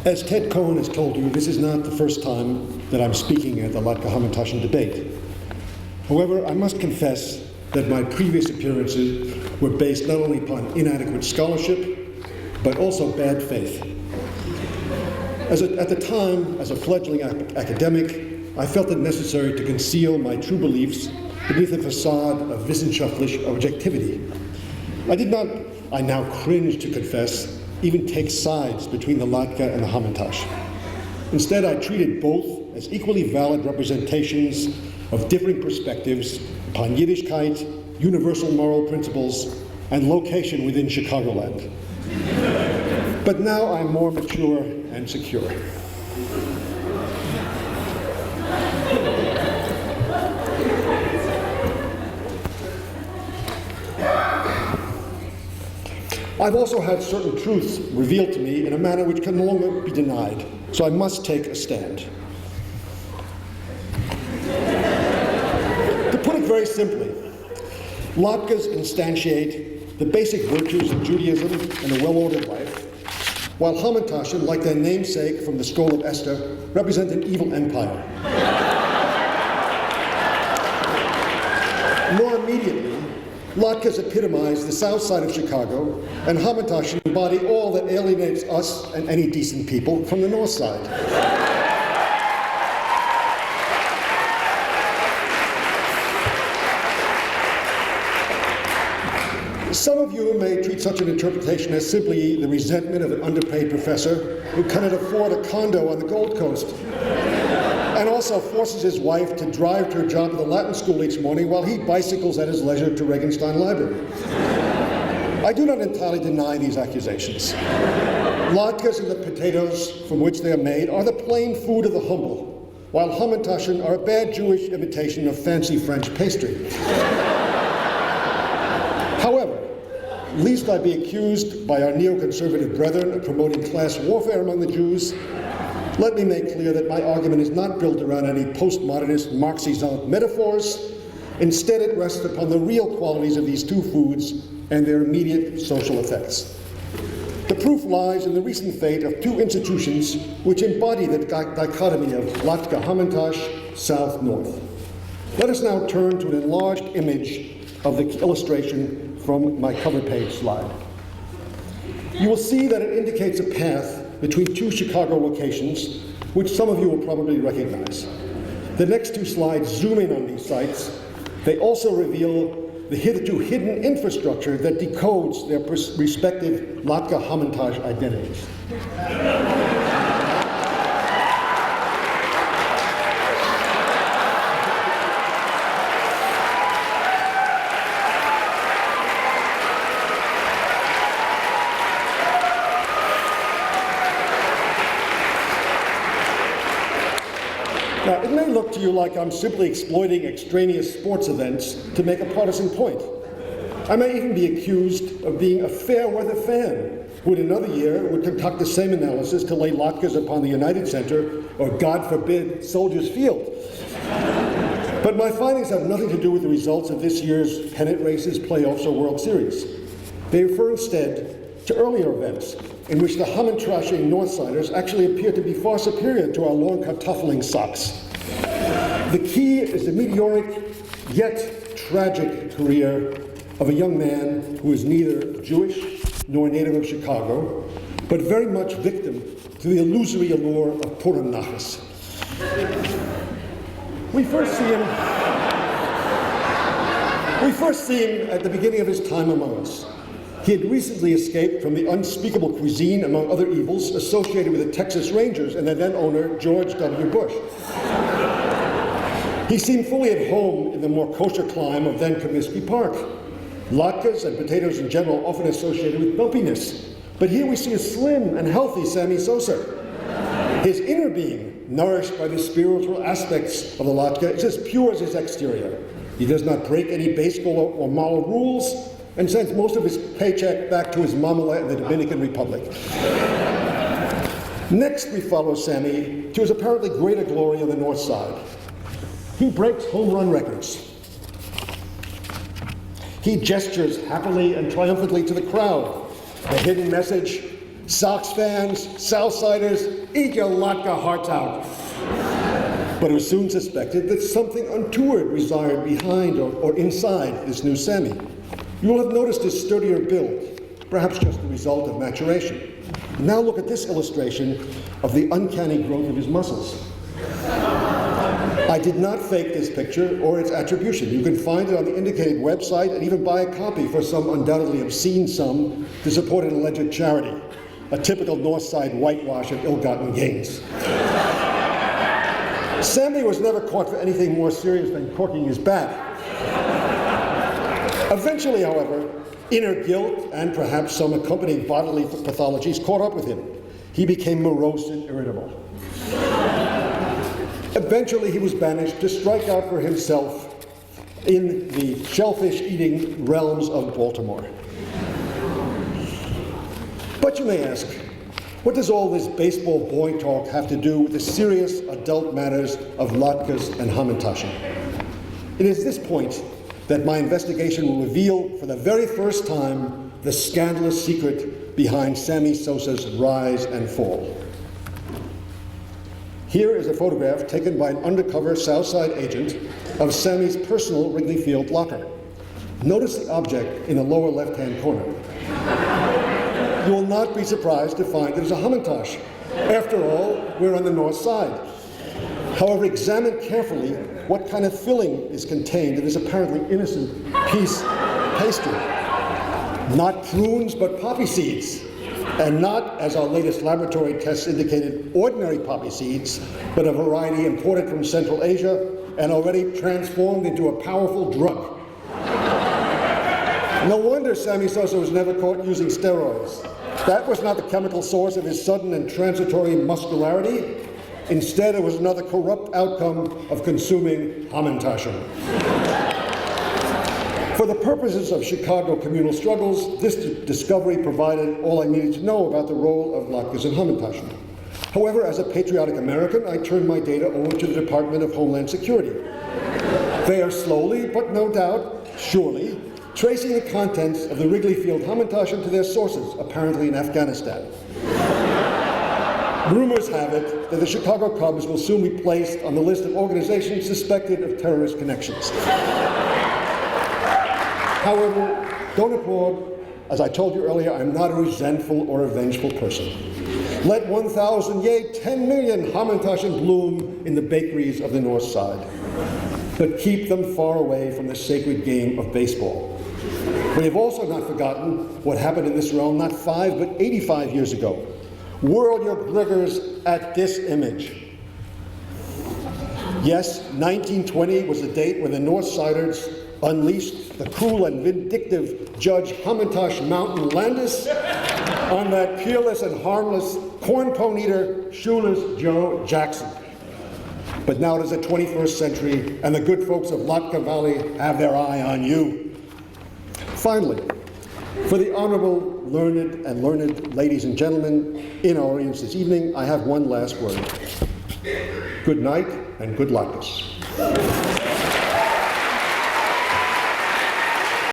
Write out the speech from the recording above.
As Ted Cohen has told you, this is not the first time that I'm speaking at the Latke-Hamantash Debate. However, I must confess that my previous appearances were based not only upon inadequate scholarship, but also bad faith. At the time, as a fledgling academic, I felt it necessary to conceal my true beliefs beneath a facade of wissenschaftlich objectivity. I now cringe to confess, even take sides between the Latke and the Hamantash. Instead, I treated both as equally valid representations of differing perspectives upon Yiddishkeit, universal moral principles, and location within Chicagoland. But now I'm more mature and secure. I've also had certain truths revealed to me in a manner which can no longer be denied, so I must take a stand. To put it very simply, Latkes instantiate the basic virtues of Judaism and a well-ordered life, while Hamantashen, like their namesake from the Scroll of Esther, represent an evil empire. More immediately, Latkes epitomize the south side of Chicago, and Hamantashen embody all that alienates us and any decent people from the north side. Some of you may treat such an interpretation as simply the resentment of an underpaid professor who cannot afford a condo on the Gold Coast, and also forces his wife to drive to her job at the Latin school each morning while he bicycles at his leisure to Regenstein Library. I do not entirely deny these accusations. Latkes and the potatoes from which they are made are the plain food of the humble, while Hamantashen are a bad Jewish imitation of fancy French pastry. However, lest I be accused by our neoconservative brethren of promoting class warfare among the Jews, let me make clear that my argument is not built around any postmodernist Marxist metaphors. Instead, it rests upon the real qualities of these two foods and their immediate social effects. The proof lies in the recent fate of two institutions which embody the dichotomy of Latke-Hamantash, south-north. Let us now turn to an enlarged image of the illustration from my cover page slide. You will see that it indicates a path between two Chicago locations, which some of you will probably recognize. The next two slides zoom in on these sites. They also reveal the hitherto hidden infrastructure that decodes their respective Latke-Hamantash identities. Now, it may look to you like I'm simply exploiting extraneous sports events to make a partisan point. I may even be accused of being a fair weather fan, who in another year would conduct the same analysis to lay latkes upon the United Center, or God forbid, Soldiers Field. But my findings have nothing to do with the results of this year's pennant races, playoffs, or World Series. They refer instead to earlier events in which the Hamantashen Northsiders actually appear to be far superior to our Lornkartoffeling socks. The key is the meteoric yet tragic career of a young man who is neither Jewish nor native of Chicago, but very much victim to the illusory allure of Purim Nachas. We first see him at the beginning of his time among us. He had recently escaped from the unspeakable cuisine, among other evils, associated with the Texas Rangers and their then owner, George W. Bush. He seemed fully at home in the more kosher clime of then Comiskey Park. Latkes and potatoes in general often associated with bumpiness. But here we see a slim and healthy Sammy Sosa. His inner being, nourished by the spiritual aspects of the latke, is as pure as his exterior. He does not break any base or moral rules, and sends most of his paycheck back to his mamala in the Dominican Republic. Next, we follow Sammy to his apparently greater glory on the north side. He breaks home run records. He gestures happily and triumphantly to the crowd. The hidden message, Sox fans, Southsiders, eat your Latka hearts out. But it was soon suspected that something untoward resided behind or inside this new Sammy. You will have noticed his sturdier build, perhaps just the result of maturation. Now look at this illustration of the uncanny growth of his muscles. I did not fake this picture or its attribution. You can find it on the indicated website and even buy a copy for some undoubtedly obscene sum to support an alleged charity, a typical North Side whitewash of ill-gotten gains. Sammy was never caught for anything more serious than corking his bat. Eventually, however, inner guilt and perhaps some accompanying bodily pathologies caught up with him. He became morose and irritable. Eventually, he was banished to strike out for himself in the shellfish-eating realms of Baltimore. But you may ask, what does all this baseball boy talk have to do with the serious adult matters of latkes and Hamantaschen? It is this point that my investigation will reveal for the very first time the scandalous secret behind Sammy Sosa's rise and fall. Here is a photograph taken by an undercover Southside agent of Sammy's personal Wrigley Field locker. Notice the object in the lower left-hand corner. You will not be surprised to find it is a Hamantash. After all, we're on the North Side. However, examine carefully what kind of filling is contained in this apparently innocent piece of pastry. Not prunes, but poppy seeds. And not, as our latest laboratory tests indicated, ordinary poppy seeds, but a variety imported from Central Asia and already transformed into a powerful drug. No wonder Sammy Sosa was never caught using steroids. That was not the chemical source of his sudden and transitory muscularity. Instead, it was another corrupt outcome of consuming Hamantaschen. For the purposes of Chicago communal struggles, this discovery provided all I needed to know about the role of latkes and Hamantaschen. However, as a patriotic American, I turned my data over to the Department of Homeland Security. They are slowly, but no doubt, surely, tracing the contents of the Wrigley Field Hamantaschen to their sources, apparently in Afghanistan. Rumors have it that the Chicago Cubs will soon be placed on the list of organizations suspected of terrorist connections. However, don't applaud. As I told you earlier, I'm not a resentful or a vengeful person. Let 1,000, yea, 10 million Hamantaschen bloom in the bakeries of the North Side. But keep them far away from the sacred game of baseball. We have also not forgotten what happened in this realm not 5, but 85 years ago. Whirl your bliggers at this image. Yes, 1920 was the date when the Northsiders unleashed the cruel and vindictive Judge Hamantash Mountain Landis on that peerless and harmless corn pone eater, shoeless Joe Jackson. But now it is the 21st century, and the good folks of Latka Valley have their eye on you. Finally, for the honorable, learned ladies and gentlemen in our audience this evening, I have one last word. Good night and good latkes.